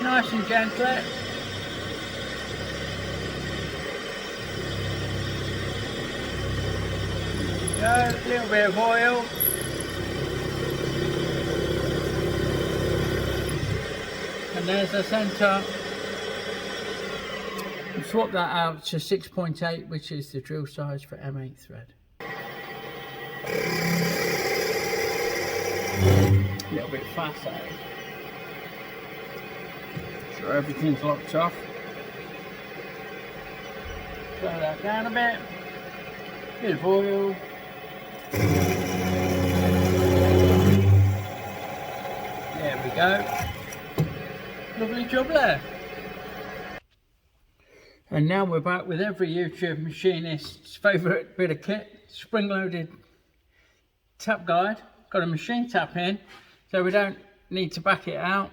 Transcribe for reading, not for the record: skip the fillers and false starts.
nice and gently. Go, a little bit of oil. And there's the centre. Swap that out to 6.8, which is the drill size for M8 thread. A little bit fast that is. So everything's locked off. Slow that down a bit. Bit of oil. There we go. Lovely job there. And now we're back with every YouTube machinist's favourite bit of kit, spring-loaded tap guide. Got a machine tap in, so we don't need to back it out.